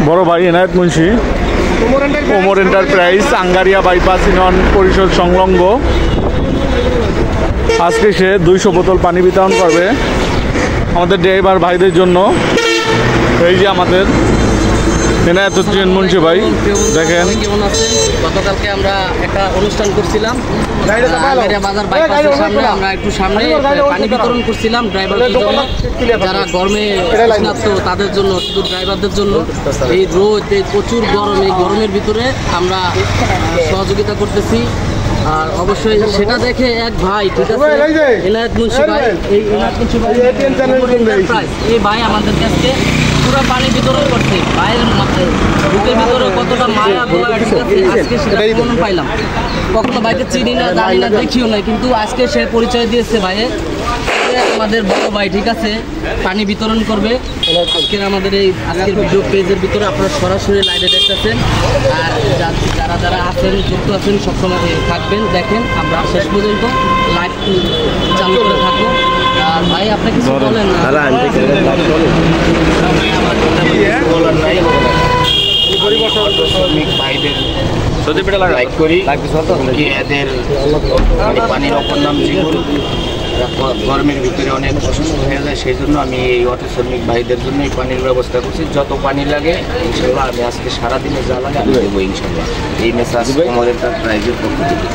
বড় ভাই Enayet Munshi Omar enterprise Angaria bypass union পরিষদ সংলগ্ন আজকে সে 200 বোতল পানি বিতরণ করবে আমাদের ড্রাইভার ভাইদের জন্য। এই যে আমাদের এনায়েত মুন্সি ভাই, দেখেন গতকালকে আমরা একটা অনুষ্ঠান করছিলাম বাজার বাইপাসের সামনে, আমরা একটু সামনে পানি বিতরণ করছিলাম ড্রাইভারদের জন্য, যারা গরমে স্নাত তাদের জন্য, শুধু ড্রাইভারদের জন্য। এই রোদ, এই প্রচুর গরম, এই গরমের ভিতরে আমরা সহযোগিতা করতেছি। আর অবশ্যই সেটা দেখে এক ভাই, ঠিক আছে, এনায়েত মুন্সি ভাই, এই এনায়েত মুন্সি ভাই এই ভাই আমাদের কাছে পুরো পানি বিতরণ করছে। ভাইয়ের বুকের ভিতরে কতটা মায়া বলা, ঠিক আছে, আজকে সেটা প্রমাণ পাইলাম। কখনো ভাইকে চিনি না, জানি না, দেখিও না, কিন্তু আজকে সে পরিচয় দিয়েছে ভাইয়ের। আমাদের বড় ভাই, ঠিক আছে, পানি বিতরণ করবে আজকের আমাদের এই আজকের ভিডিও পেজের ভিতরে আপনারা সরাসরি লাইভে দেখতেছেন। আর যারা যারা আছেন, যুক্ত আছেন, সবসময় থাকবেন, দেখেন আমরা শেষ পর্যন্ত লাইভ চালু করে থাকবো। আর ভাই আপনি কিছু বলেন না? পানির অপর নাম জীবন, গরমের ভিতরে অনেক অসুস্থ হয়ে যায়, সেই জন্য আমি এই অটো শ্রমিক ভাইদের জন্য এই পানির ব্যবস্থা করছি। যত পানি লাগে ইনশাল্লাহ আমি আজকে সারাদিনে যা লাগে আমি দেবো ইনশাল্লাহ। এই মেসেজ আমাদের প্রাইজের পক্ষ থেকে।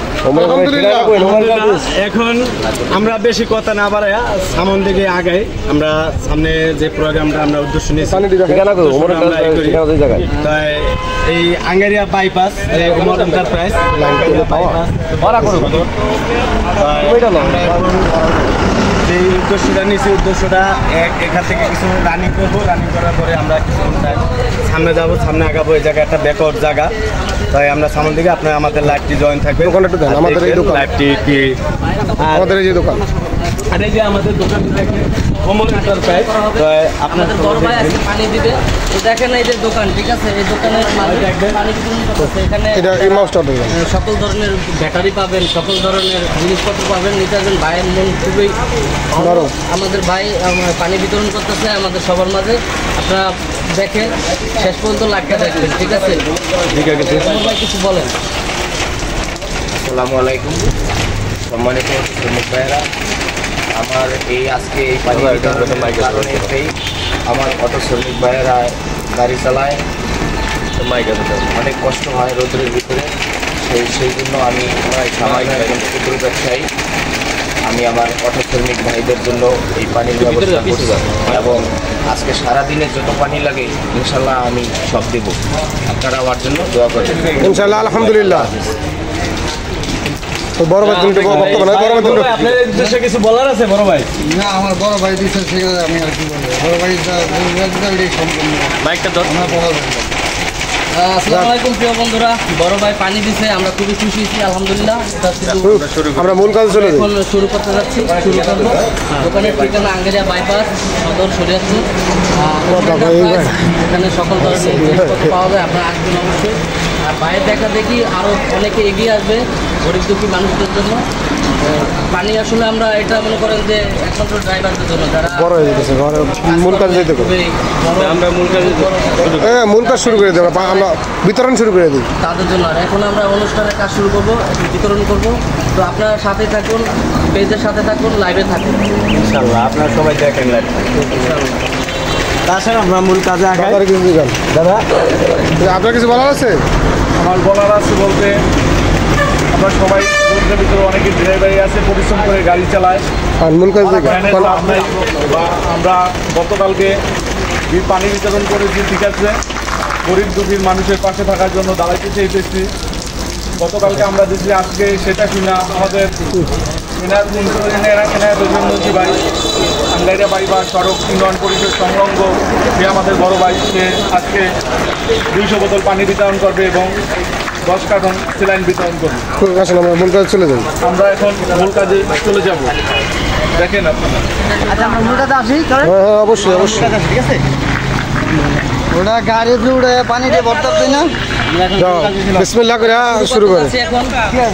এখন আমরা বেশি কথা না বাড়াই, সামন দিকে আগাই। আমরা সামনে যে প্রোগ্রামটা আমরা উদ্দেশ্য নিয়েছি এই আঙ্গারিয়া বাইপাস, ওমর এন্টারপ্রাইজ যে উদ্দেশ্যটা নিয়েছি, উদ্দেশ্যটা এখান থেকে কিছু রানিং করবো। রানিং করার পরে আমরা কিছু সামনে যাবো, সামনে আগাবো। এই জায়গা একটা ব্যাকওয়ার্ড জায়গা, তাই আমরা সামনে দিকে আপনার আমাদের লাইভটি জয়েন থাকবে। আমাদের এই লাইভটি কি আমাদের এই যে দোকান, আর এই যে আমাদের দোকানটি দেখেন ওমর এন্টারপ্রাইজ। আপনাদের বড় ভাই আজকে পানি দিবে, তো দেখেন এই যে দোকান, ঠিক আছে, এই দোকানের পানি বিতরণ করতেছে। এখানে সকল ধরনের ব্যাটারি পাবেন, সকল ধরনের জিনিসপত্র পাবেন, নিতে আসবেন। ভাইয়ের মন খুবই নরম। আমাদের ভাই পানি বিতরণ করতেছে আমাদের সবার মাঝে। আপনারা দেখেন, শেষ পর্যন্ত লাইভটা দেখবেন, ঠিক আছে? ভাই কিছু বলেন। আসসালামু আলাইকুম সম্মানিত শ্রমিক ভাইয়েরা, আমার এই আজকে এই পানি আমার অটো শ্রমিক ভাইয়েরা গাড়ি চালায়, অনেক কষ্ট হয় রোদের ভিতরে। সেই জন্য আমি সামাজিক একজন ক্ষুদ্র ব্যবসায়ী, আমি আমার অটো শ্রমিক ভাইদের জন্য এই পানির ব্যবস্থা করছি। এবং আজকে সারাদিনে যত পানি লাগে ইনশাল্লাহ আমি সব দেবো। আপনারা আমার জন্য দোয়া করবেন ইনশাল্লাহ। আলহামদুলিল্লাহ। বড় ভাই আপনার উদ্দেশ্যে কিছু বলার আছে? বড় ভাই না, আমার বড় ভাই দিচ্ছে, সেখানে আমি আর কি বলবো। বড় ভাই সম্পূর্ণ বাইকটা ধর। আসসালামু আলাইকুম প্রিয় বন্ধুরা, বড় ভাই পানি দিছে, আমরা খুবই খুশি হয়েছি আলহামদুলিল্লাহ। আমরা মূল কাজে চলে যাই, শুরু করতে যাচ্ছি, শুরু করবো। দোকানের ঠিকানা আঙ্গারিয়া বাইপাস, সদর শরীয়তপুর। এখানে সকল ধরনের জিনিসপত্র পাওয়া যায়, আপনারা আসবেন অবশ্যই। আর বাইরে দেখা দেখি আরও অনেকে এগিয়ে আসবে গরিব দুঃখী মানুষদের জন্য। পানি আসলে আমরা এটা মনে করেন যে একমাত্র ড্রাইভারদের জন্য, যারা বড় হয়ে গেছে মূল কাজ যেতে আমরা মূল কাজ শুরু করে দেবো, আমরা বিতরণ শুরু করে দিই তাদের জন্য। আর এখন আমরা অনুষ্ঠানের কাজ শুরু করবো, বিতরণ করবো। তো আপনারা সাথে থাকুন, পেজের সাথে থাকুন, লাইভে থাকুন ইনশাআল্লাহ। আপনারা সবাই দেখেন লাইভ ইনশাআল্লাহ। তাছাড়া আমরা মূল কাজে আগাই। দাদা আপনার কিছু বলার আছে? আমার বলার আছে বলতে, আমরা সবাই রোদের ভিতরে অনেকে ড্রাইভারই আছে, পরিশ্রম করে গাড়ি চালায়। মূল কাজ আমরা গতকালকে পানি বিতরণ করেছি, ঠিক আছে, গরিব দুঃখীর মানুষের পাশে থাকার জন্য দাঁড়াইতে চেয়েছি। গতকালকে আমরা দিচ্ছি, আজকে সেটা কিনা আমাদের এনায়েত মুন্সি ভাই আঙ্গারিয়া বাইপাস সড়ক ইউনিয়ন পরিষদ সংলগ্ন, সে আমাদের বড় ভাই, সে আজকে 200 বোতল পানি বিতরণ করবে এবং 10 কার্টন স্যালাইন বিতরণ করবে। আসলে আমরা মূল কাজে চলে যাই, আমরা এখন মূল কাজে চলে যাব। দেখেন আপনারা। আচ্ছা, আমরা মূল কাজে আসি। হ্যাঁ অবশ্যই অবশ্যই, ঠিক আছে। ওটা গাড়িতে উঠে পানি দিয়ে ভরতে পারছি না। বিসমিল্লাহ করে শুরু করে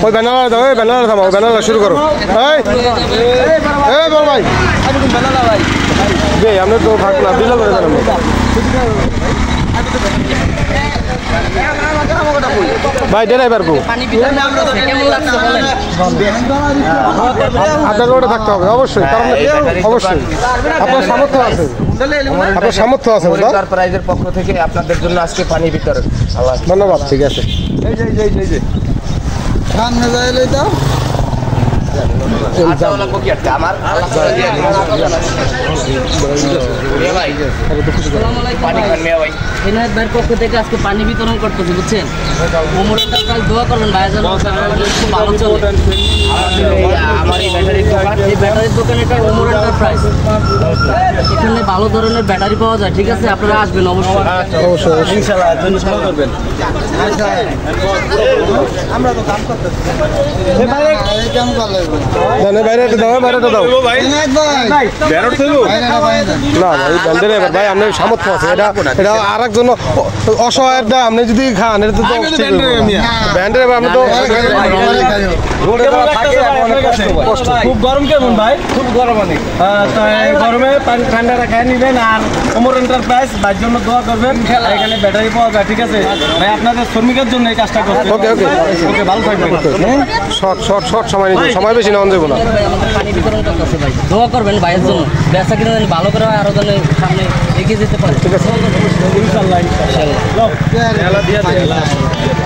ওই ব্যানার দাও, ওই ব্যানার থামাও, ব্যানার শুরু করো। এই বল ভাই, ভাই আমরা তো থাকবো না, দিলে করে ভাই ড্রাইভার কো পানি বিতরণ করতেছে, কেমন লাগছে বলেন? আপনার রোডে থাকতে হবে অবশ্যই, কারণ অবশ্যই আপনার সামর্থ্য আছে, আপনার সামর্থ্য আছে দাদা। এন্টারপ্রাইজের পক্ষ থেকে আপনাদের জন্য আজকে পানি বিতরণ। আল্লাহ ধন্যবাদ। ঠিক আছে, সামনে যাইলে তো আচ্ছা ওলা কি একটা আমার আল্লাহ তাআলা দিয়ে দিন। ভাই আসসালামু আলাইকুম পানি খান মিয়া ভাই। এনায়েত ভাইয়ের পক্ষ থেকে আজকে পানি বিতরণ করতেছি, বুঝছেন? ওমরের কাজ দোয়া করবেন ভাই, যেন খুব ভালো চলে। আমার এই ব্যাটারির দোকান, এই ব্যাটারির দোকান এটা ওমর এন্টারপ্রাইজ। এখানে ভালো ধরনের ব্যাটারি পাওয়া যায়, ঠিক আছে? আপনারা আসবেন অবশ্যই। অবশ্যই অবশ্যই। ইনশাআল্লাহ জন্য সবাই করবেন। আমরা তো কাম করতেছি এই কাম করলে না বাইরে একটা দাও, বাইরে একটা দাও। এনায়েত ভাই বেরোট থইবো বাইরে বাইরে না ভাই ড্রাইভার ভাই, আপনার সামর্থ্য আছে, এটা এটা আর একজন অসহায়ের দাম আপনি যদি খান, এটা তো ব্যান্ডের আপনি তো রোডে যারা থাকে এখন অনেক কষ্ট। খুব গরম কেমন ভাই? খুব গরম অনেক। তাই গরমে পানি ঠান্ডাটা খেয়ে নেবেন আর ওমর এন্টারপ্রাইজ ভাইয়ের জন্য দোয়া করবেন। এখানে ব্যাটারি পাওয়া যায়, ঠিক আছে ভাই? আপনাদের শ্রমিকের জন্য এই কাজটা করতে। ওকে, ওকে। ওকে, ভালো থাকবেন। শর্ট সময় নিতে, সময় বেশি নেওয়া যাবে না। ভাই আমাদের পানি বিতরণ করতেছে ভাই, দোয়া করবেন ভাইয়ের জন্য, বেচা কিনা যেন ভালো করে হয়, আরো যেন সামনে এগিয়ে যেতে পারে, ঠিক আছে? ইনশাআল্লাহ ইনশাআল্লাহ। এলা দিয়া দে এলা।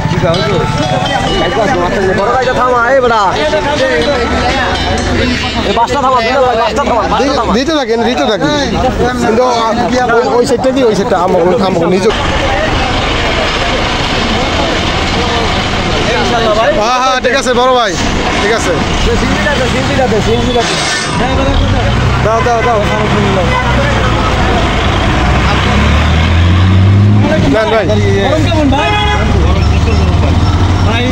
কি গাও তো? বড় ভাইটা থামা এই বড়া। এই বাসটা থামা, বাসটা থামা। দিতে থাকেন কিন্তু ওই সাইডটা কি, ওই সাইডটা আমাকে নিজে। হ্যাঁ হ্যাঁ ঠিক আছে বড় ভাই, ঠিক আছে। দাও দাও দাও নেন ভাই। গরম কেমন ভাই? ভাই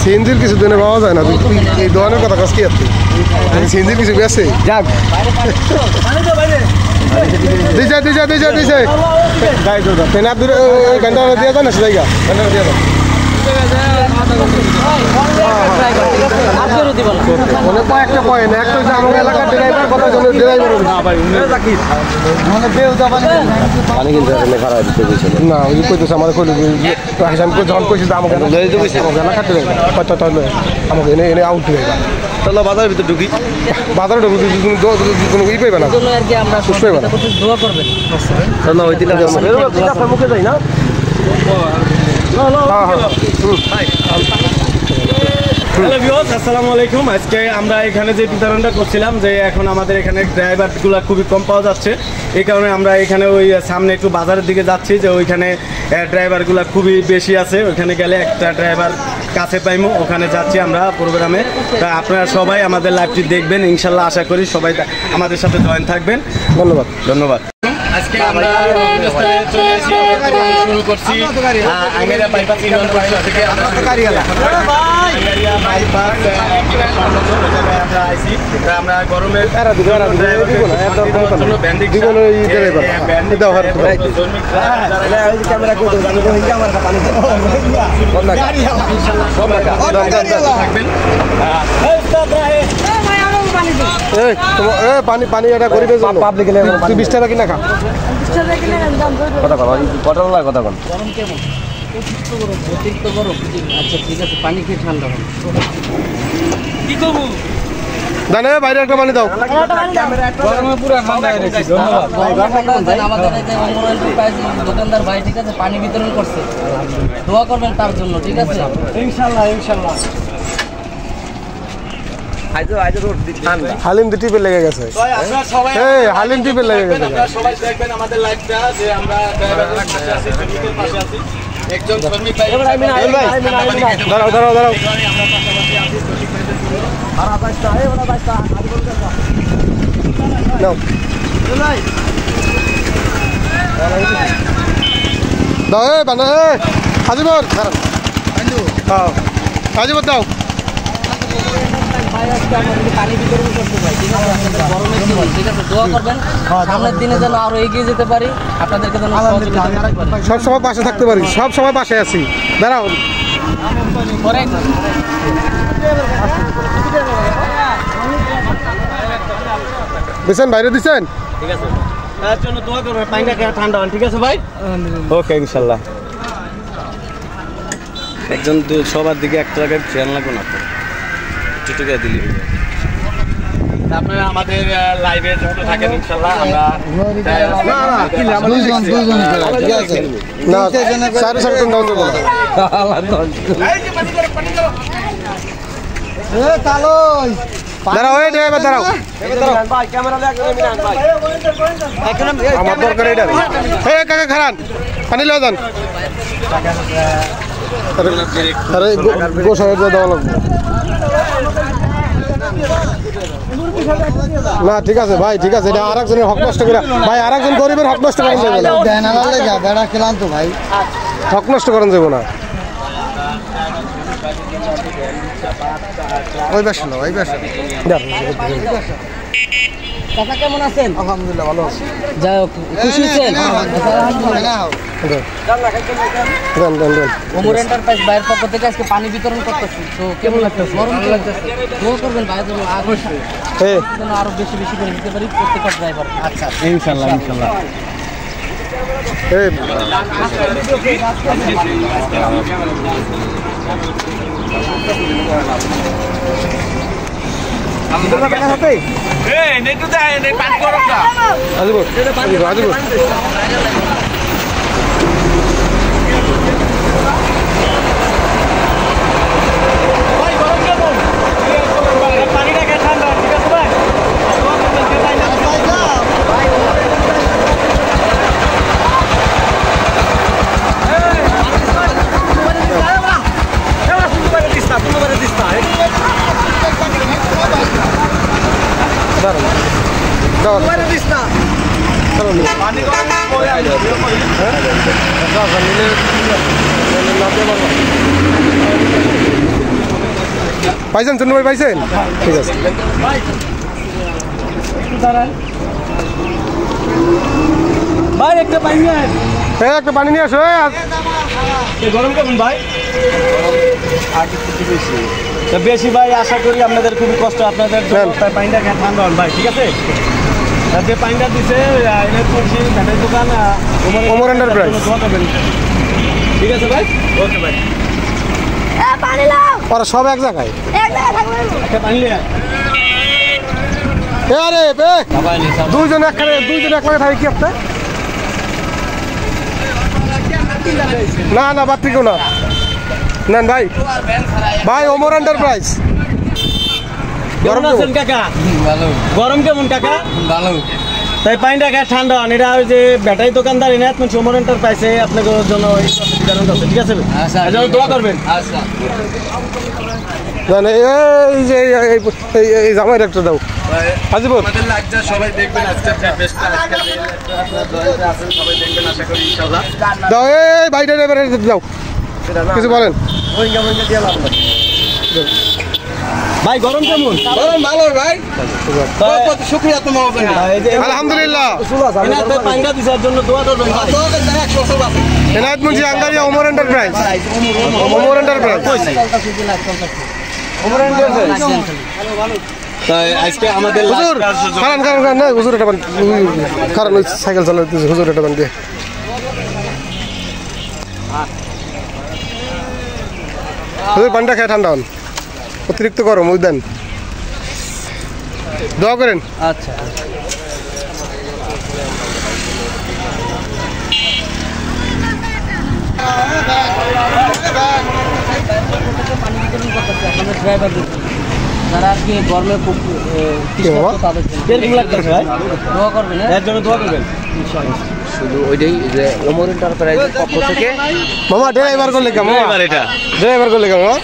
সিএনজির কিছু দিনে পাওয়া যায় না, এই দোকানের কথা কাজ কি আপনি সিএনজির কিছু বেছে যাক দিছে গাই দাদা তেনা দূরে ঘন্টা দিয়ে দেন না জায়গা ঘন্টা দিয়ে দেন অনেক কয়েকটা পয়েন্ট, একটা হচ্ছে আমার এলাকার ড্রাইভার, কথা জন্য ড্রাইভার না ভাই মানে বেউদা পানি না ওই কইতেছে আমার কইল আমি যখন কইছি যে আমাকে এলাকার ড্রাইভার কত আমাকে এনে এনে আউট ড্রাইভার। চলো বাজারের ভিতরে ঢুকি। বাজারে ঢুকবো কোনো ই পাইবে না, জন্য আর কি আমরা পাইবে না। দোয়া করবেন। চলো ওই দিকে মুখে যাই না। হ্যালো ভিউয়ার্স, আসসালামু আলাইকুম। আজকে আমরা এখানে যে বিতরণটা করছিলাম, যে এখন আমাদের এখানে ড্রাইভারগুলো খুবই কম পাওয়া যাচ্ছে, এই কারণে আমরা এখানে ওই সামনে একটু বাজারের দিকে যাচ্ছি, যে ওইখানে ড্রাইভারগুলো খুবই বেশি আছে, ওইখানে গেলে একটা ড্রাইভার কাছে পাইমো, ওখানে যাচ্ছি আমরা প্রোগ্রামে। তা আপনারা সবাই আমাদের লাইভটি দেখবেন, ইনশাল্লাহ আশা করি সবাই আমাদের সাথে জয়েন থাকবেন। ধন্যবাদ ধন্যবাদ। আজকে আমরা চলে এসেছি, শুরু করছি আঙ্গেরিয়া বাইপাস ইউনিয়ন পরিষদ থেকে। আমরা গরমের পানি পানি এটা গরিবের জন্য, তুই 20 টাকা কিনা খা। কথা কথা বল। গরম কেমন? অতিরিক্ত গরম। আচ্ছা ঠিক আছে, পানি খেয়ে ঠান্ডা হবে। কি করবো? জানে বাইরে একটা পানি দাও। গরমে পুরো ঠান্ডা হয়ে গেছে। ধন্যবাদ। আমাদের এই যে ওমর এন্টারপ্রাইজ দোকানদার ভাই, ঠিক আছে, পানি বিতরণ করছে, দোয়া করবেন তার জন্য, ঠিক আছে? ইনশাআল্লাহ ইনশাআল্লাহ। হালিম টিপে লেগে গেছে, হালিম টিপে লেগে গেছে। সবাই দেখবেন আমাদের লাইভটা, যে আমরা ড্রাইভারের পাশে আছি, শ্রমিকের পাশে আছি। একজন শ্রমিক ভাই দাঁড়াও দাঁড়াও দাঁড়াও, আমরা পাশাপাশি আছি শ্রমিক ভাইদের জন্য। নাও দাও বানা আজিবর আজিবর দাও। ভাই আজকে আমাদেরকে পানি বিতরণ করতে চাই, ঠিক আছে? আপনাদের গরমের দিন, ঠিক আছে, দোয়া করবেন সামনের দিনে যেন আরো এগিয়ে যেতে পারি, আপনাদেরকে যেন সহযোগিতা করতে পারি। সব সময় পাশে থাকতে পারি, সব সময় পাশে আছি। দাঁড়াও দিচ্ছেন, বাইরে দিচ্ছেন, ঠিক আছে, তার জন্য দোয়া করবেন, পানিটা ঠান্ডা হন, ঠিক আছে ভাই? ওকে ইনশাআল্লাহ। একজন সবার দিকে 1 টাকা খেয়াল লাগবে না তো টাকা দিলি আপনারা আমাদের লাইভে যুক্ত থাকেন ইনশাআল্লাহ আমরা দুইজন ঠিক আছে না সাড়ে সাড়ে টন দাম দেবো কালোই দাঁড়াও এই ড্রাইভার দাঁড়াও আমার দরকার এটা এই কাকা খারান পানি লয়ে যান আরে গোসাইয়ের দেওয়া লাগবে না ঠিক আছে ভাই ঠিক আছে এটা আরেকজনের হক নষ্ট করে ভাই আরেকজন গরিবের হক নষ্ট করেন যাবে না দেন আলালে যা বেড়া খেলাম তো ভাই হক নষ্ট করেন যাবে না ওই বেশ না ওই বেশ কাকা কেমন আছেন? আলহামদুলিল্লাহ ভালো আছি যাই হোক খুশি হয়েছেন? দেন দেন দেন ওমর এন্টারপ্রাইজ ভাইয়ের পক্ষ থেকে আজকে পানি বিতরণ করতেছি, তো কেমন লাগতেছে? গরম লাগতেছে, দোয়া করবেন ভাই যেন আরো বেশি বেশি করে দিতে পারি প্রত্যেকটা ড্রাইভার। আচ্ছা ইনশাআল্লাহ ইনশাআল্লাহ এই আজিব পাইছেন চন্দ্র ভাই পাইছেন ঠিক আছে ভাই একটা পানি নিয়ে একটা পানি নিয়ে আসো গরম কেমন ভাই বেশি ভাই আশা করি আপনাদের খুবই কষ্ট আপনাদের তাই পানিটা খেয়ে ঠান্ডা হন ভাই ঠিক আছে যে পানিটা দিছে দোকান ওমর এন্টারপ্রাইজ ঠিক আছে ভাই ওকে ভাই ওরা সব এক জায়গায় একটা পানি নিয়ে আরে দুইজন এক লাগে থাকে কি আপনার না না বাদ থেকেও না নেন ভাই ভাই ওমর এন্টারপ্রাইজ কেমন আছেন কাকা গরম কেমন কাকা ভালো। তাই পানিটা খেয়ে ঠান্ডা হন এটা ওই যে ব্যাটারি দোকানদার এনে আপনি ওমর এন্টারপ্রাইজে আপনাদের জন্য ঠিক আছে দোয়া করবেন আচ্ছা এই যে এই জামাইয়ের একটা দাও হাজিব আমাদের লাইভটা সবাই দেখবেন আজকে বেস্টটা আজকে আপনারা দয়াতে আছেন সবাই দেখবেন আশা করি ইনশাআল্লাহ দাও এই ভাইটা এবারে দাও কিছু বলেন ভাই গরম কেমন গরম ভালো ভাই শুকরিয়া তোমার আলহামদুলিল্লাহ পাঙ্গা দিছার জন্য দোয়া করবেন এনায়েত মুন্সি আঙ্গারিয়া ওমর এন্টারপ্রাইজ আজকে আমাদের হুজুর কারণ না হুজুর এটা কারণ ওই সাইকেল চালাতে হুজুর এটা বান দিয়ে হুজুর পানিটা খেয়ে ঠান্ডা হন অতিরিক্ত গরম ওই দেন দোয়া করেন আচ্ছা পানি বিতরণ করতেছি আপনাদের ড্রাইভারদের যারা আর কি গরমে খুব তাদের কিরকম লাগতেছে ভাই দোয়া করবেন এর জন্য দোয়া করবেন শুধু ওইটাই যে ওমর এন্টারপ্রাইজের পক্ষ থেকে মামা ড্রাইভার করলে কেমন এটা ড্রাইভার করলে কেমন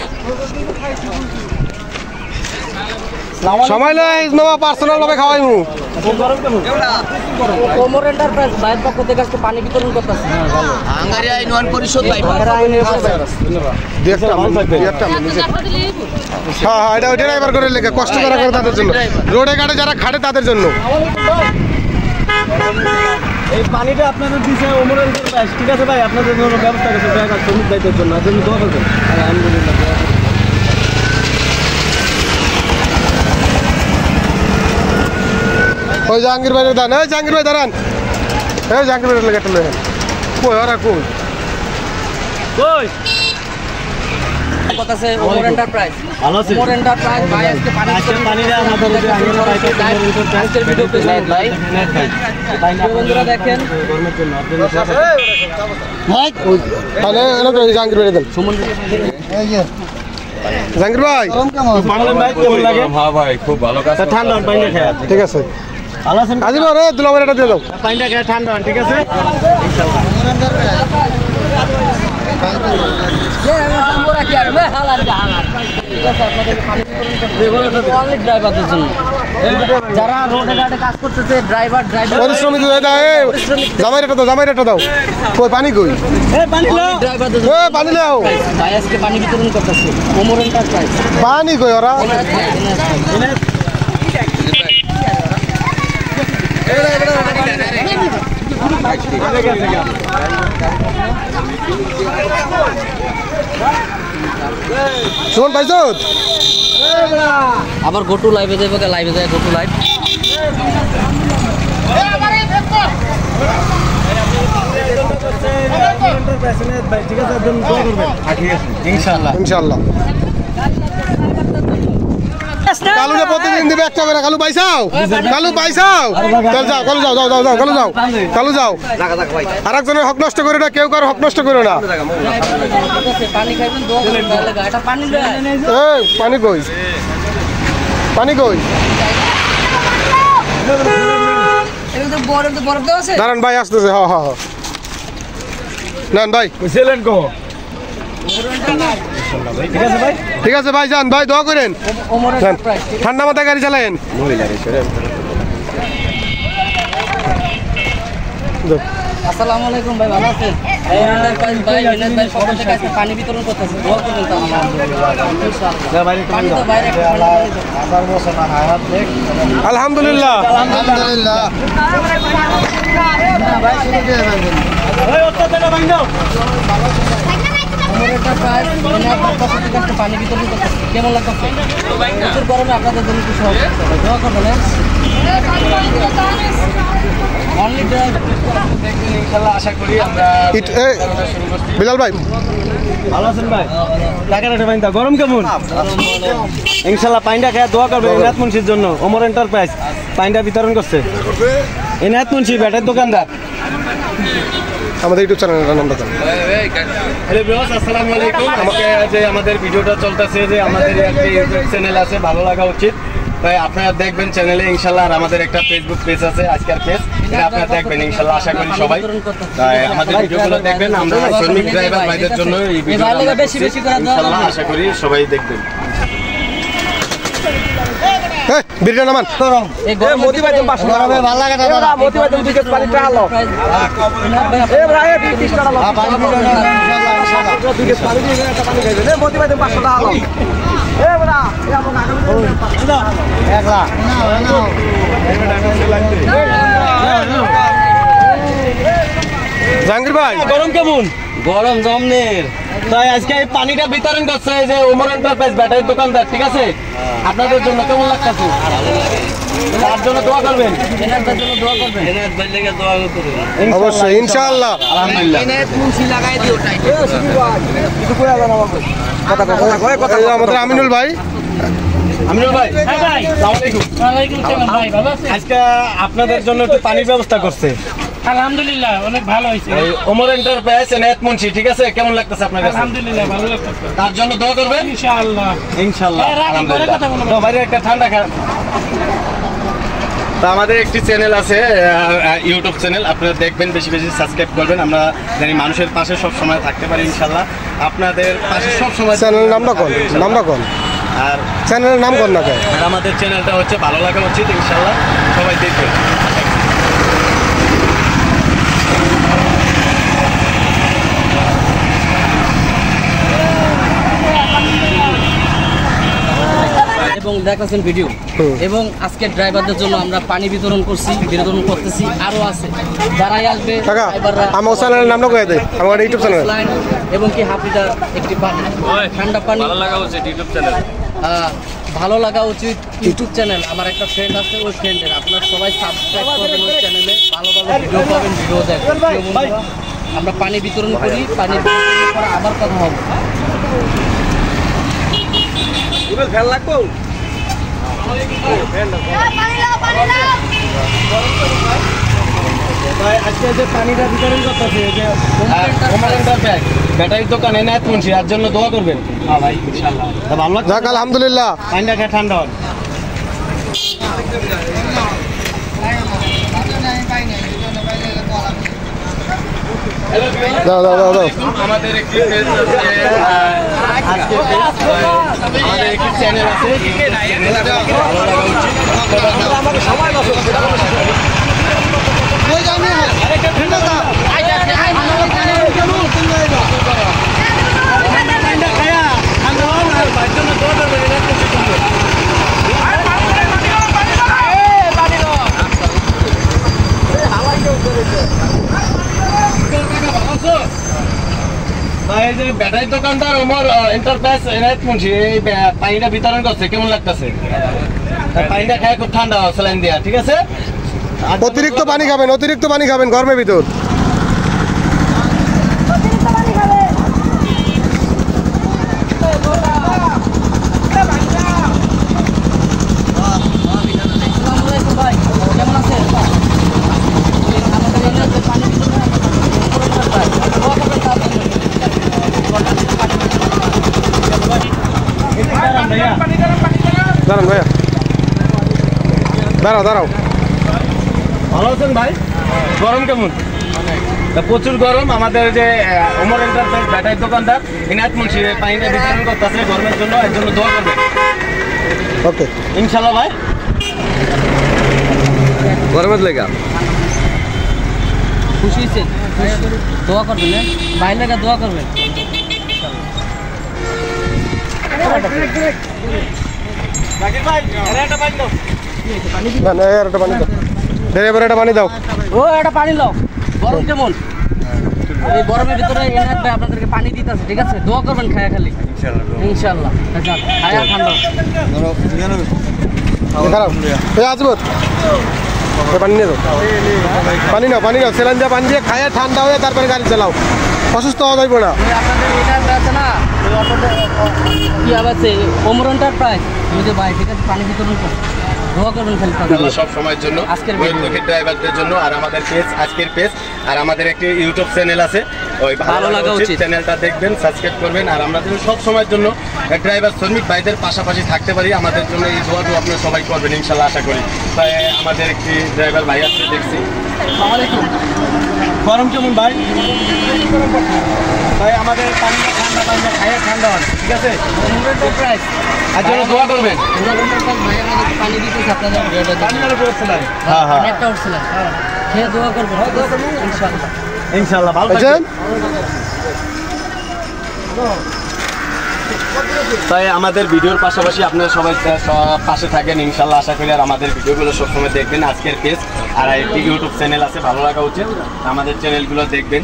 সময় লয় মামা পার্সোনাল ভাবে খাওয়াইমু গরম কেমন ওমর এন্টারপ্রাইজ ভাইয়ের পক্ষ থেকে আজকে পানি বিতরণ করতেছি আঙ্গারিয়া ইউনিয়ন পরিষদ হ্যাঁ এটা ওই ড্রাইভার করে লেগে কষ্ট করা করে তাদের জন্য রোডে ঘাটে যারা খাটে তাদের জন্য এই পানিটা আপনাদের দিছে ওমর এন্টারপ্রাইজ ঠিক আছে ভাই আপনাদের জন্য ব্যবস্থা করেছে ড্রাইভার শ্রমিক দায়িত্বের জন্য এর জন্য দোয়া করবেন আলহামদুলিল্লাহ ওই জাহাঙ্গীর ভাইয়ের দান এই জাহাঙ্গীর ভাই দাঁড়ান এই জাহাঙ্গীর ভাইয়ের লেগে একটা কই ওরা কই কই কথাছে ওমর এন্টারপ্রাইজ। ভালো আছেন? ওমর এন্টারপ্রাইজ ভাই আজকে পানি পানিটা আমাদের যদি আগে পাইতে আজকের ভিডিও পেজ ভাই বন্ধুরা দেখেন গরমের জন্য তাহলে এনে তো জাহাঙ্গীর ভাই দেন জাহাঙ্গীর ভাই বাংলা ভাই কেমন লাগে? হ্যাঁ ভাই খুব ভালো কাজ ঠান্ডা পানিটা খেয়ে ঠিক আছে ভালো আছেন? আজি রে দুলাভাই এটা দিয়ে দাও পানিটা খেয়ে ঠান্ডা ঠিক আছে? ড্রাইভারদের জন্য যারা রোডে ঘাটে কাজ করতেছে ড্রাইভার পরিশ্রমিক জামাই রেটা দাও কই পানি কই ড্রাইভারদের পানি লাও ভাই আজকে পানি বিতরণ করতেছে ওমর এন্টারপ্রাইজ। পানি কই ওরা সুমন পাইছো আবার গোটু লাইভে যাইব লাইভে যায় গোটু লাইভ ঠিক আছে একদম দোয়া করবেন ইনশাআল্লাহ ইনশাআল্লাহ কালুরে প্রতিদিন দিবে একটা করে কালু পাইছাও চল যাও কালু যাও আরেকজনের হক নষ্ট করে না কেউ কারো হক নষ্ট করে না পানি খাইবেন দোয়া করবেন তাহলে গাটা পানি দেয় এই পানি কই এটা তো বরফ দেওয়া আছে দাঁড়ান ভাই আসতেছে হ্যাঁ নেন ভাই বুঝলেন কো ঠিক আছে ভাই ঠিক আছে ভাই যান ভাই দোয়া করেন ওমর এন্টারপ্রাইজ। ঠান্ডা মাথায় গাড়ি চালায়েন আসসালামু আলাইকুম ভাই ভালো আছেন? ওমর এন্টারপ্রাইজ ভাই বিনাশ ভাই সবার থেকে আজকে পানি বিতরণ করতেছে দোয়া করবেন তো আলহামদুলিল্লাহ পানি তো বাইরে আলহামদুলিল্লাহ আলহামদুলিল্লাহ ওমর এন্টারপ্রাইজ পানি বিতরণ করতেছে কেমন লাগতেছে? প্রচুর গরমে আপনাদের জন্য কিছু হবে দোয়া করবেন অনলি ড্রাইভার ইনশাআল্লাহ আশা করি আমরা বিলাল ভাই ভালো আছেন ভাই টাকাটা পাইন তা গরম কেমন ইনশাআল্লাহ পাইনটা খেয়ে দোয়া করবে এনায়েত মুন্সির জন্য ওমর এন্টারপ্রাইজ পাইনটা বিতরণ করছে এনায়েত মুন্সি ব্যাটের দোকানদার আমাদের ইউটিউব চ্যানেলের নামটা জান হ্যালো ভিউয়ার্স আসসালামু আলাইকুম আজকে যে আমাদের ভিডিওটা চলতেছে যে আমাদের একটা ইউটিউব চ্যানেল আছে ভালো লাগা উচিত তাই আপনারা দেখবেন চ্যানেলে ইনশাআল্লাহ আর আমাদের একটা ফেসবুক পেজ আছে আজকের পেজ এটা আপনারা দেখবেন ইনশাআল্লাহ আশা করি সবাই তাই আমাদের ভিডিওগুলো দেখবেন আমরা শ্রমিক ড্রাইভার ভাইদের জন্য এই ভিডিওটা বেশি বেশি করে ইনশাআল্লাহ আশা করি সবাই দেখবেন বিরিটা নামান মোদি ভাই তুমি 500 টাকা ভালো লাগে দাদা মোদি ভাই তুমি টিকেট পানিটা হলো এ ভাই 20 টাকা হলো পানি দিবেন ইনশাআল্লাহ টিকেট পানি দিয়ে একটা পানি খাইবেন এ মোদি ভাই তুমি 500 টাকা হলো এ বড়া এ আপন আগামী একলা জাহাঙ্গীর ভাই গরম কেমন গরম জমনের তাই আজকে এই পানিটা বিতরণ করছে এই যে ওমর এন্টারপ্রাইজ ব্যাটারির দোকানদার ঠিক আছে আপনাদের জন্য কেমন লাগতেছে তার জন্য দোয়া করবেন এনাদের জন্য দোয়া করবেন এনাদ ভাই লেগে দোয়া করবেন অবশ্যই ইনশাআল্লাহ আলহামদুলিল্লাহ এনাদ মুন্সি লাগাই দিও টাইট এ শুধু ভাই কিছু কইয়া জানা বাবা কথা এই আমাদের আমিনুল ভাই আমিনুল ভাই হ্যাঁ ভাই আসসালামু আলাইকুম ওয়ালাইকুম সালাম ভাই ভালো আছেন আজকে আপনাদের জন্য একটু পানির ব্যবস্থা করছে আলহামদুলিল্লাহ অনেক ভালো হয়েছে এই ওমর এন্টারপ্রাইজ এনায়েত মুন্সি ঠিক আছে কেমন লাগতেছে আপনার কাছে আলহামদুলিল্লাহ ভালো লাগতেছে তার জন্য দোয়া করবেন ইনশাআল্লাহ ইনশাআল্লাহ রাখি, পরে আলহামদুলিল্লাহ কথা বলবো। তো বাইরে একটা ঠান্ডা খা তো আমাদের একটি চ্যানেল আছে ইউটিউব চ্যানেল আপনারা দেখবেন বেশি বেশি সাবস্ক্রাইব করবেন আমরা জানি মানুষের পাশে সব সময় থাকতে পারি ইনশাআল্লাহ আপনাদের পাশে সব সময় চ্যানেলের নামটা কোন আর চ্যানেলের নাম কোন না কে আর আমাদের চ্যানেলটা হচ্ছে ভালো লাগা উচিত ইনশাআল্লাহ সবাই দেখবেন এবং দেখাচ্ছেন ভিডিও এবং আজকে ড্রাইভারদের জন্য আমরা পানি বিতরণ করতেছি আরো আছে যারাই আসবে কাকা ড্রাইভাররা আমার চ্যানেলের নামটা কয়ে দে আমার ইউটিউব চ্যানেল লাইন এবং কি হাফ লিটার একটি পানি ঠান্ডা পানি ভালো লাগা উচিত ইউটিউব চ্যানেল ভালো লাগা উচিত ইউটিউব চ্যানেল আমার একটা ফ্রেন্ড আছে ওই ফ্রেন্ডের আপনারা সবাই সাবস্ক্রাইব করবেন ওই চ্যানেলে ভালো ভালো ভিডিও পাবেন ভিডিও দেখবেন প্রিয় বন্ধুরা, আমরা পানি বিতরণ করি পানি বিতরণ করে আবার কথা হবে ফেল লাগবো আজকে যে পানিটা বিতরণ করতেছে যে ব্যাটারির দোকানে না তুলছি এর জন্য দোয়া করবেন ভাই ইনশাআল্লাহ ভালো লাগছে যাক আলহামদুলিল্লাহ পানিটা খেয়ে ঠান্ডা হন দাও দাও দাও দাও আমাদের একটি পেজ আছে আমাদের একটি চ্যানেল আছে আমাকে সময় নষ্ট ব্যাটারি দোকানদার আমার এন্টারপ্রাইজ এনায়েত মুন্সি এই পানিটা বিতরণ করছে কেমন লাগতেছে পানিটা খায় খুব ঠান্ডা স্যালাইন দেওয়া ঠিক আছে অতিরিক্ত পানি খাবেন গরমের ভিতর দাঁড়ান ভাইয়া দাঁড়াও ভালো আছেন ভাই গরম কেমন প্রচুর গরম আমাদের যে ওমর এন্টারপ্রাইজ ব্যাটারি দোকানদার ইনায়েত মুন্সি পানিটা বিতরণ করতেছে গরমের জন্য এর জন্য দোয়া করবেন ওকে ইনশাল্লাহ ভাই গরমের লেগা খুশি হয়েছে দোয়া করবেন ভাই লেগা দোয়া করবেন না একটা পানি দাও ড্রাইভার একটা পানি দাও ও একটা পানি লাও গরম কেমন এই গরমের ভিতরে এনায়েত ভাই আপনাদেরকে পানি দিতেছে ঠিক আছে দোয়া করবেন খায়া খালি ইনশাআল্লাহ খায়া ঠান্ডা খারাপ আসবো পানি নিয়ে দাও পানি নাও সেলান দিয়ে পানি দিয়ে খায়া ঠান্ডা হয়ে তারপরে গাড়ি চালাও অসুস্থ হওয়া যাইব না আপনাদের এটা আছে না কি আছে ওমর এন্টারপ্রাইজ বুঝে ভাই ঠিক আছে পানি বিতরণ করুন দোয়া করবেন খালি সব সময়ের জন্য আজকের ড্রাইভারদের জন্য আর আমাদের পেজ আজকের পেজ আর আমাদের একটি ইউটিউব চ্যানেল আছে ওই ভালো লাগা উচিত চ্যানেলটা দেখবেন সাবস্ক্রাইব করবেন আর আমরা যেন সব সময়ের জন্য ড্রাইভার শ্রমিক ভাইদের পাশাপাশি থাকতে পারি আমাদের জন্য এই দোয়াটা আপনারা সবাই করবেন ইনশাআল্লাহ আশা করি তাই আমাদের একটি ড্রাইভার ভাই আছে দেখছি আসসালামু আলাইকুম গরম কেমন ভাই ভাই আমাদের পানিটা ঠান্ডা খাইয়ে ঠান্ডা হন ঠিক আছে ওমর এন্টারপ্রাইজ আর জন্য দোয়া করবেন ওমর এন্টারপ্রাইজ ভাই আমাদের পানি দিতেছে আপনাদের পানিটা পড়ছিলেন একটা উঠছিলেন খেয়ে দোয়া করবেন ইনশাআল্লাহ ইনশাআল্লাহ ভালো বুঝছেন তাই আমাদের ভিডিওর পাশাপাশি আপনারা সবাই পাশে থাকেন ইনশাআল্লাহ আশা করি আর আমাদের ভিডিওগুলো সবসময় দেখবেন আজকের পেজ আর একটি ইউটিউব চ্যানেল আছে ভালো লাগা উচিত আমাদের চ্যানেলগুলো দেখবেন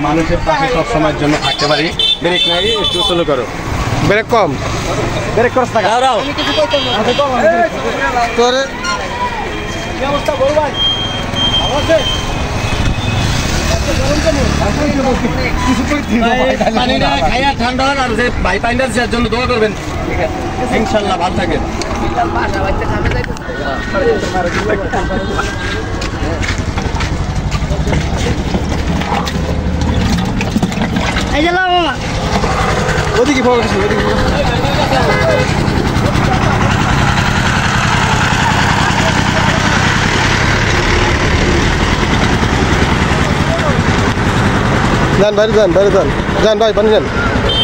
মানুষের পাশে সব সময়ের জন্য থাকতে পারি ব্রেক নাই একটু স্লো করো ব্রেক কম ব্রেক করছ টাকা দাও তোর কি অবস্থা বল ভাই ভালো আছে পানিটা খাইয়া ঠান্ডা হন আর যে ভাই পানিটার জন্য দোয়া করবেন ইনশাআল্লাহ ভালো থাকেন এই যে মামা ওদিকে ফোন যান ভাই পানি যান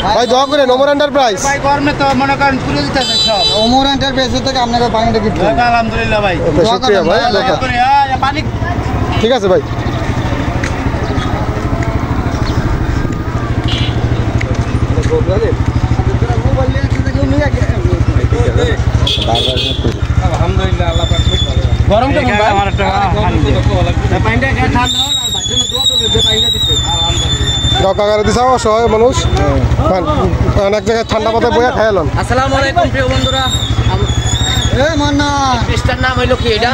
ভাই দোয়া করেন ওমর এন্টারপ্রাইজ ভাই গরমে তো মনে করেন পুরো দিতে সব ওমর এন্টারপ্রাইজ থেকে আপনাকে পানিটা দিতে আলহামদুলিল্লাহ ভাই শুকরিয়া ভাই পানি ঠিক আছে ভাই আলহামদুলিল্লাহ আল্লাহ পাক গরম কেমন ভাই আমার একটা পানিটা ঠান্ডা হন আর ভাই জন্য দোয়া করবেন যে পানিটা দিতে আলহামদুলিল্লাহ কাকারে দিছাও অসহায় মানুষ এক জায়গায় ঠান্ডা পাতায় বইয়া খাইলাম আসসালামু আলাইকুম প্রিয় বন্ধুরা পেজটার নাম হইলো কি এটা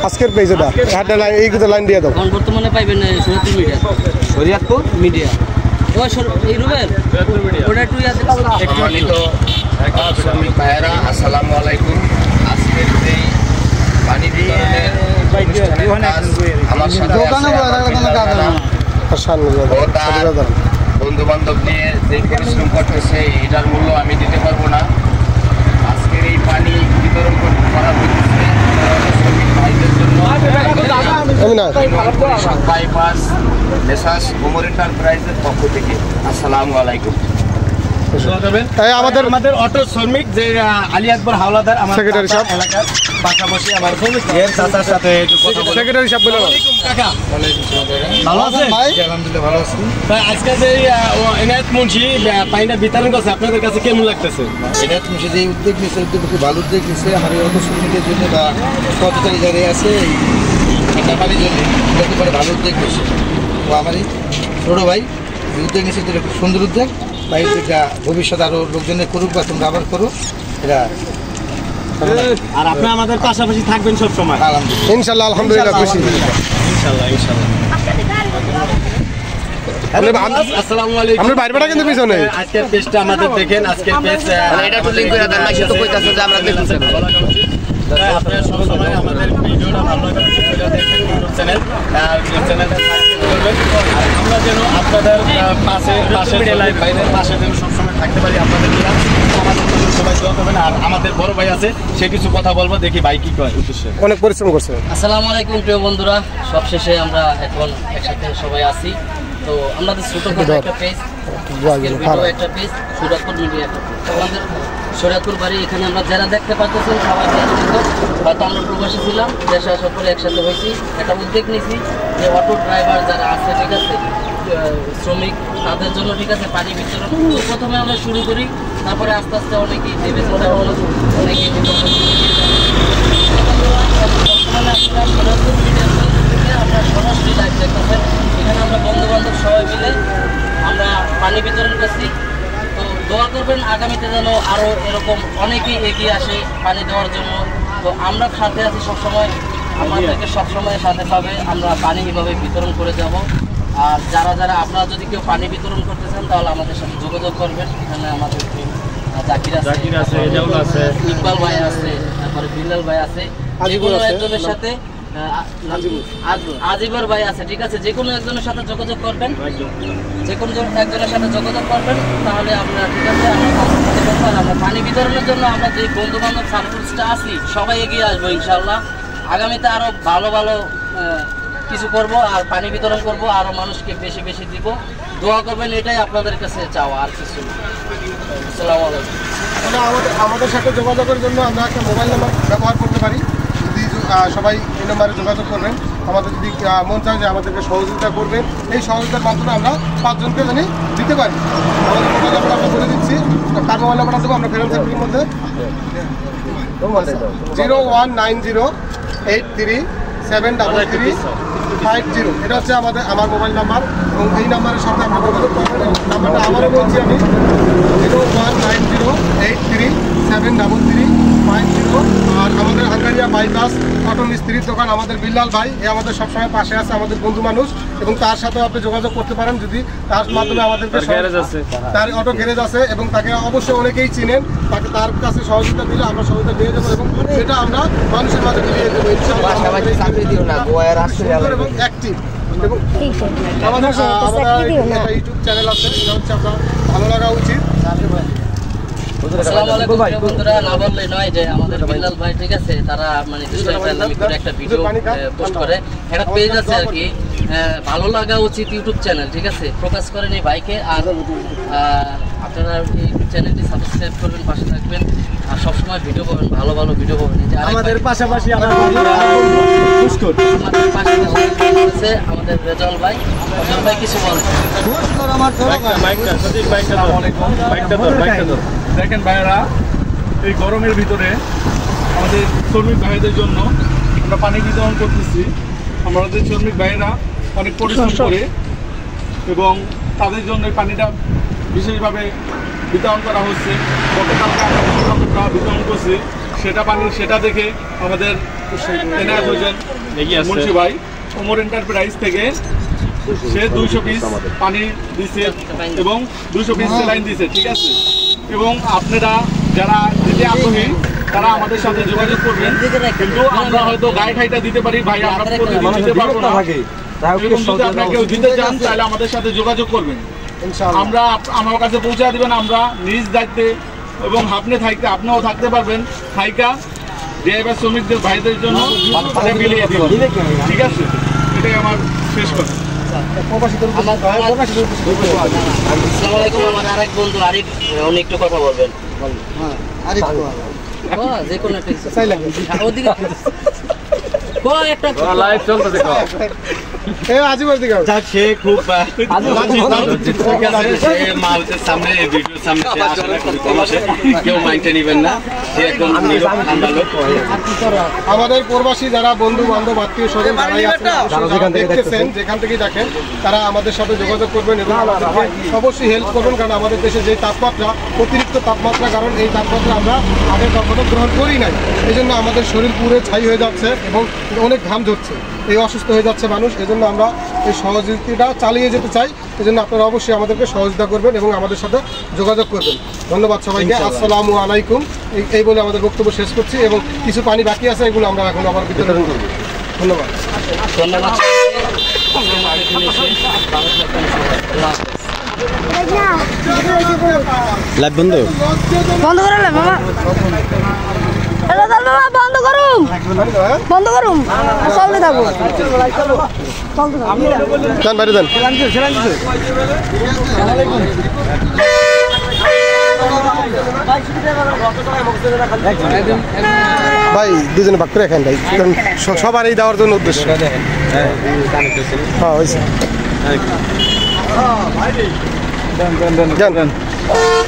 আজকের পেজ এটা হাতে এই লাইন দিয়ে দাও বর্তমানে পাইবেন শরীয়তপুর মিডিয়া শরীয়তপুর মিডিয়া এই রুবেল ওটা একটু সম্মানিত শ্রমিক ভাইয়েরা, আসসালামু আলাইকুম। আজকের এই পানি বিতরণের আমার সাথে বন্ধু বান্ধব নিয়ে যে পরিশ্রম করতেছে এটার মূল্য আমি দিতে পারবো না। আজকের এই পানি বিতরণ করা হচ্ছে শ্রমিক ভাইদের জন্য বাইপাস মেসার্স ওমর এন্টারপ্রাইজের পক্ষ থেকে। আসসালামু আলাইকুম। আমাদের অটো শ্রমিক যে আলী আকবর হাওলাদার আমার সেক্রেটারি সাহেব এলাকার পাশাপাশি আমার এর চাচার সাথে একটু কথা বলবো। সেক্রেটারি সাহেব বলুন। কাকা ভালো আছেন? আলহামদুলিল্লাহ ভালো আছি। ভাই আজকে যে এনায়েত মুন্সি পানিটা বিতরণ করছে আপনাদের কাছে কেমন লাগতেছে? এনায়েত মুন্সি যে উদ্যোগ নিচ্ছে উদ্যোগ খুব ভালো উদ্যোগ নিচ্ছে। আমার এই অটো শ্রমিকের জন্য বা পথচারী যারা আছে এই ঠান্ডা পানির জন্য এটা খুব ভালো উদ্যোগ নিচ্ছে। তো আমার এই ছোটো ভাই এই উদ্যোগ নিচ্ছে এটা খুব সুন্দর উদ্যোগ। বা এই উদ্যোগটা ভবিষ্যতে আরও লোকজনের করুক বা তোমরা আবার করো এটা। আর আপনি আমাদের পাশাপাশি থাকবেন সব সময়। আলহামদুলিল্লাহ ইনশাল্লাহ আলহামদুলিল্লাহ খুশি। আসসালামু আলাইকুম। আপনার বাইরে বেটা কিন্তু পিছনে আজকের পেজটা আমাদের দেখেন। আজকের পেজ এটা একটু লিংক করে দেন না, সে তো কইতাছে যে আমরা দেখতেছি। আপনারা সবসময় আমাদের ভিডিওটা ভালো লাগে ইউটিউব চ্যানেলটা সাবস্ক্রাইব করবেন। আর আমরা যেন আপনাদের পাশে যেন সবসময় থাকতে পারি আপনাদের জন্য। আমাদের জন্য সবাই দোয়া করবেন। আর আমাদের বড় ভাই আছে, সে কিছু কথা বলবো, দেখি ভাই কি কয় উদ্দেশ্যে। অনেক পরিশ্রম করছে। আসসালামু আলাইকুম প্রিয় বন্ধুরা, সবশেষে আমরা এখন একসাথে সবাই আছি। তো আমাদের ছোটখাটো একটা পেজ, একটা পেজ সুরাকুর মিডিয়া, আমাদের শরিয়াতপুর বাড়ি। এখানে আমরা যারা দেখতে পাচ্ছেন সবাই হয়তো আমরা প্রবাসী ছিলাম, দেশে আসার পরে একসাথে হয়েছি। একটা উদ্যোগ নিয়েছি যে অটো ড্রাইভার যারা আছে, ঠিক আছে, শ্রমিক, তাদের জন্য ঠিক আছে পানি বিতরণ। তো প্রথমে আমরা শুরু করি, তারপরে আস্তে আস্তে অনেকেই দেবে, অনেকেই আমরা সরাসরি লাইভ দেখতেছেন। এখানে আমরা বন্ধুবান্ধব সবাই মিলে আমরা পানি বিতরণ করছি। তো দোয়া করবেন আগামীতে যেন আরও এরকম অনেকেই এগিয়ে আসে পানি দেওয়ার জন্য। তো আমরা সাথে আছি সবসময়, আমাদেরকে সবসময় সাথে পাবে। আমরা পানি এভাবে বিতরণ করে যাব। আর যারা যারা আপনারা যদি কেউ পানি বিতরণ করতে চান তাহলে আমাদের সাথে যোগাযোগ করবেন। এখানে আমাদের জাকির আছে, ইকবাল ভাই আছে, তারপরে বিল্লাল ভাই আছে, যেগুলো একজনের সাথে আজিবর ভাই আছে, ঠিক আছে, যে কোনো একজনের সাথে যোগাযোগ করবেন, যে কোনো একজনের সাথে যোগাযোগ করবেন, তাহলে আমরা ঠিক আছে আমরা পানি বিতরণের জন্য আমরা যে বন্ধু বান্ধব সার্ভিসটা আছি সবাই এগিয়ে আসবো ইনশাল্লাহ। আগামীতে আরো ভালো ভালো কিছু করব, আর পানি বিতরণ করব, আরো মানুষকে বেশি বেশি দিব। দোয়া করবেন, এটাই আপনাদের কাছে চাওয়া, আর কিছু না। আসসালামু আলাইকুম। আমাদের সাথে যোগাযোগের জন্য আমরা একটা মোবাইল নাম্বার ব্যবহার করতে পারি। যদি সবাই এই নাম্বারে যোগাযোগ করবেন, আমাদের যদি মন চায় যে আমাদেরকে সহযোগিতা করবেন, এই সহযোগিতার মাধ্যমে আমরা 5 জনকে জানি দিতে পারি। আমাদের মোবাইল নাম্বার আমরা বলে দিচ্ছি। কার মোবাইল নাম্বারটা দেবো আমরা ফেরত থাকবির মধ্যে 019083733350। এটা হচ্ছে আমার মোবাইল নাম্বার, এবং এই নাম্বারের সাথে আমরা যোগাযোগ করবেন। নাম্বারটা আবারও বলছি আমি, 019083733350। আর আমাদের আঙ্গারিয়া বাইপাস অটো মিস্ত্রির দোকান আমাদের বিল্লাল ভাই, এ আমাদের সবসময় পাশে আছে, আমাদের বন্ধু মানুষ, এবং তার সাথেও আপনি যোগাযোগ করতে পারেন যদি তার মাধ্যমে আমাদেরকে তার অটো গ্যারেজ আছে, এবং তাকে অবশ্যই অনেকেই চিনেন। তার কাছে সহযোগিতা দিলে আমরা সহযোগিতা দিয়ে দেবো, এবং সেটা আমরা মানুষের মাঝে মিলিয়ে দেবো ইনশাআল্লাহ। এবং অ্যাক্টিভ এবং আমাদের একটা ইউটিউব চ্যানেল আছে, সেটা হচ্ছে আপনার ভালো লাগা উচিত। আসসালামু আলাইকুম বন্ধুরা, না বললে নয় যে আমাদের বিল্লাল ভাই, ঠিক আছে, তারা মানে একটা ভিডিও পোস্ট করে, একটা পেজ আছে আর কি, ভালো লাগা উচিত ইউটিউব চ্যানেল, ঠিক আছে, প্রকাশ করেন এই ভাইকে। আর আপনারা এই চ্যানেলটি সাবস্ক্রাইব করবেন, পাশে থাকবেন, আর সবসময় ভিডিও পাবেন, ভালো ভালো ভিডিও পাবেন। আমাদের পাশাপাশি আমাদের রেজাল ভাই, রেজাল ভাই কিছু বলেন। দেখেন ভাইয়েরা, এই গরমের ভিতরে আমাদের শ্রমিক ভাইদের জন্য আমরা পানি বিতরণ করতেছি। আমাদের শ্রমিক ভাইয়েরা অনেক পরিশ্রম করে, এবং তাদের জন্য এই পানিটা বিশেষভাবে বিতরণ করা হচ্ছে। গতকালকে আমরা বিতরণ করছি, সেটা দেখে আমাদের এনায়েত হোসেন মুন্সি ভাই ওমর এন্টারপ্রাইজ থেকে সে 200 পিস পানি দিছে এবং 200 পিস স্যালাইন দিছে, ঠিক আছে। এবং আপনারা যারা দিতে আগ্রহী তারা আমাদের সাথে যোগাযোগ করবেন, কিন্তু আমরা হয়তো গায়ে খাইটা দিতে পারি ভাই, আমরা প্রতিদিন দিতে পারবো না। এরকম যদি আপনারা কেউ দিতে চান তাহলে আমাদের সাথে যোগাযোগ করবেন, আমরা আমার কাছে পৌঁছে দিবেন। আমরা নিজ দায়িত্বে এবং আপনিও থাকতে পারবেন থাইকা ড্রাইভার শ্রমিকদের ভাইদের জন্য মিলিয়ে দিব, ঠিক আছে। এটাই আমার শেষ কথা। আসসালামু আলাইকুম, আমার আরেক বন্ধু আরিফ, উনি একটু কথা বলবেন। যে কোনো একটা ওদিকে একটা লাইভ চলতেছে সে খুব মাউথের সামনে ভিডিওর সামনে আসলে খুবই কম আসে, কেউ মাইন্ডে নেবেন না, সে একদম ঠান্ডা লোক। আমাদের প্রবাসী যারা বন্ধু বান্ধব আত্মীয় স্বজন যারাই দেখতেছেন, যেখান থেকে দেখেন, তারা আমাদের সাথে যোগাযোগ করবেন এবং আমাদেরকে অবশ্যই হেল্প করবেন, কারণ আমাদের দেশে যে তাপমাত্রা, অতিরিক্ত তাপমাত্রা, কারণ এই তাপমাত্রা আমরা আগে কখনো গ্রহণ করি নাই, এই জন্য আমাদের শরীর পুরো ছাই হয়ে যাচ্ছে এবং অনেক ঘাম ঝরছে, এই অসুস্থ হয়ে যাচ্ছে মানুষ। এই জন্য আমরা এই সহযোগিতাটা চালিয়ে যেতে চাই, এই জন্য আপনারা অবশ্যই আমাদেরকে সহযোগিতা করবেন এবং আমাদের সাথে যোগাযোগ করবেন। ধন্যবাদ সবাইকে, আসসালামু আলাইকুম। এই বলে আমাদের বক্তব্য শেষ করছি এবং কিছু পানি বাকি আছে, এগুলো আমরা এখন আবার বিতরণ করব। ধন্যবাদ। লাইভ বন্ধ বন্ধ করে মামা, বন্ধ করুন, বন্ধ করুন, চলতে থাকবো, বাইরে দেন। ভাই দুজনে ভাগ করে খান ভাই, সবার এই দেওয়ার জন্য উদ্দেশ্য। হ্যাঁ হয়েছে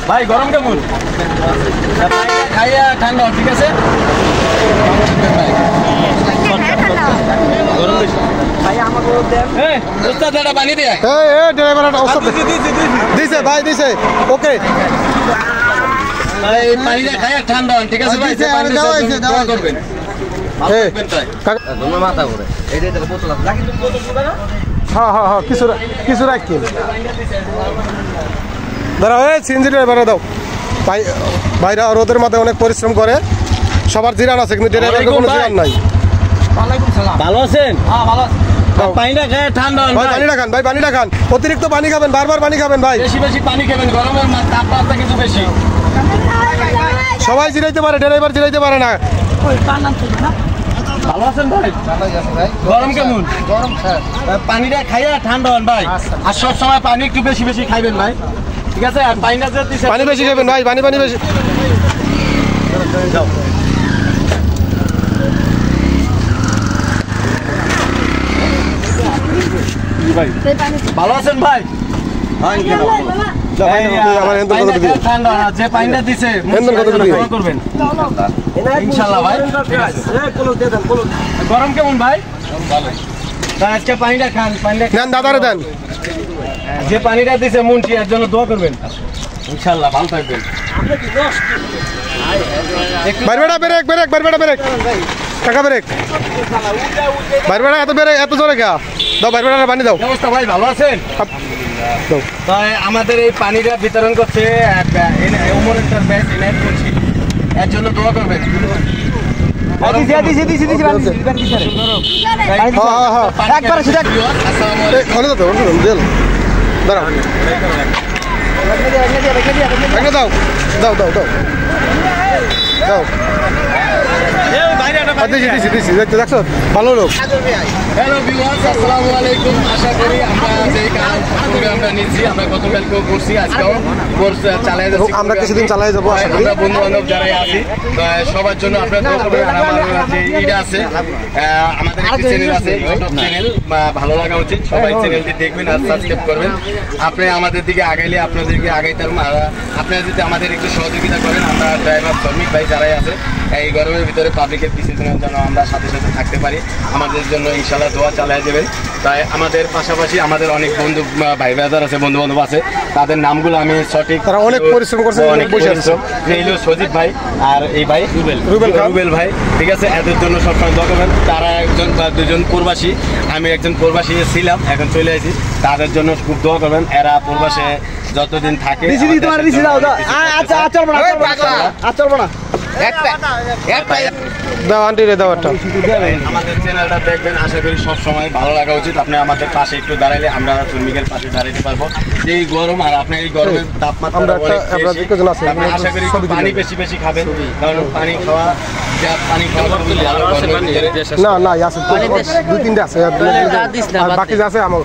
ভাই, গরম কেমন? খাইয়া ঠান্ডা, ঠিক আছে। পানি দিয়ে দিছে ভাই, দিছে, ওকে। পানিটা খাইয়া ঠান্ডা, ঠিক আছে ভাই, করবেন। হ্যাঁ হ্যাঁ হ্যাঁ, কিছু রাখি দাঁড়াও, সিএনজি ড্রাইভারে দাও। ভাইরা রোদের মাথায় অনেক পরিশ্রম করে, সবার জিরান আছে কিন্তু ড্রাইভারের কোনো জিরান নাই। ভালো আছেন? পানিটা খায় ঠান্ডা, ভাই পানিটা খান, ভাই পানিটা খান, অতিরিক্ত পানি খাবেন, বারবার পানি খাবেন ভাই, বেশি বেশি পানি খাবেন, গরমের তাপমাত্রা কিন্তু বেশি। সবাই জিরাইতে পারে, ড্রাইভার জিরাইতে পারে না। ভালো আছেন ভাই? গরম কেমন? গরম স্যার, পানিটা খাইয়া ঠান্ডা হন ভাই, আর সব সময় পানি একটু বেশি বেশি খাইবেন ভাই, ঠিক আছে। আর পানি বেশি খাবেন ভাই, পানি বেশি। ভালো আছেন ভাই? ঠান্ডা যে পানিটা দিছে করবেন ইনশাল্লাহ ভাই। গরম কেমন ভাই? আজকে পানিটা খান, পানিটা দাদারে দেন। যে পানিটা দিছে মুন্টি, এর জন্য দোয়া করবেন ইনশাল্লাহ, ভালো থাকবেন। বাইরবেড়া ব্রেক, বাইরবেড়া ব্রেক, কাকা ব্রেক, বাইরবেড়া এত জোরে গা দাও, বাইরবেড়া পানি দাও। অবস্থা ভাই, ভালো আছেন? আমাদের এই পানিটা বিতরণ করছে এর জন্য দোয়া করবেন। দাও দাও দাও দাও, দেখছো ভালো লোক। হ্যালো ভিউয়ার্স, আসসালামু আলাইকুম। আশা করি আমরা যে প্রোগ্রামটা নিচ্ছি, আমরা গতকালকেও করছি, আজকেও চালিয়ে যাচ্ছি। আমরা কিছুদিন চালিয়ে যাবো, আমরা বন্ধু বান্ধব যারাই আছি সবার জন্য আপনারা দোয়া করবেন। আমার যে ইটা আছে, আমাদের একটি চ্যানেল আছে, ইউটিউব চ্যানেল, ভালো লাগা উচিত, সবাই চ্যানেলটি দেখবেন আর সাবস্ক্রাইব করবেন। আপনি আমাদের দিকে আগাইলে আপনাদেরকে আগাইতাম, আপনারা যদি আমাদের একটু সহযোগিতা করেন, আমরা ড্রাইভার শ্রমিক ভাই যারাই আছে এই গরমের ভিতরে পাবলিকের পিছিয়ে যেন আমরা সাথে সাথে থাকতে পারি, আমাদের জন্য ইনশাল্লাহ দোয়া চালিয়ে দেবেন। তাই আমাদের পাশাপাশি আমাদের অনেক বন্ধু ভাই ব্রাদার আছে, বন্ধু বান্ধব আছে, তাদের নামগুলো আমি সঠিক, তারা অনেক পরিশ্রম করছে, অনেক পরিশ্রম। এই হলো সজীব ভাই আর এই ভাই রুবেল ভাই, ঠিক আছে। এদের জন্য সবসময় দোয়া করবেন। তারা একজন বা দুজন প্রবাসী, আমি একজন প্রবাসী ছিলাম, এখন চলে আসি। তাদের জন্য খুব দোয়া করবেন। এরা প্রবাসে যতদিন থাকে আমাদের চ্যানেলটা দেখবেন, আশা করি সব সময় ভালো লাগা উচিত। আপনি আমাদের পাশে একটু দাঁড়াইলে আমরা শ্রমিকের পাশে দাঁড়াইতে পারবো। এই গরম আর আপনার এই গরমের তাপমাত্রা আশা করি পানি বেশি বেশি খাবেন, কারণ পানি খাওয়া না আছে 2-3টা আছে, বাকি আছে আমার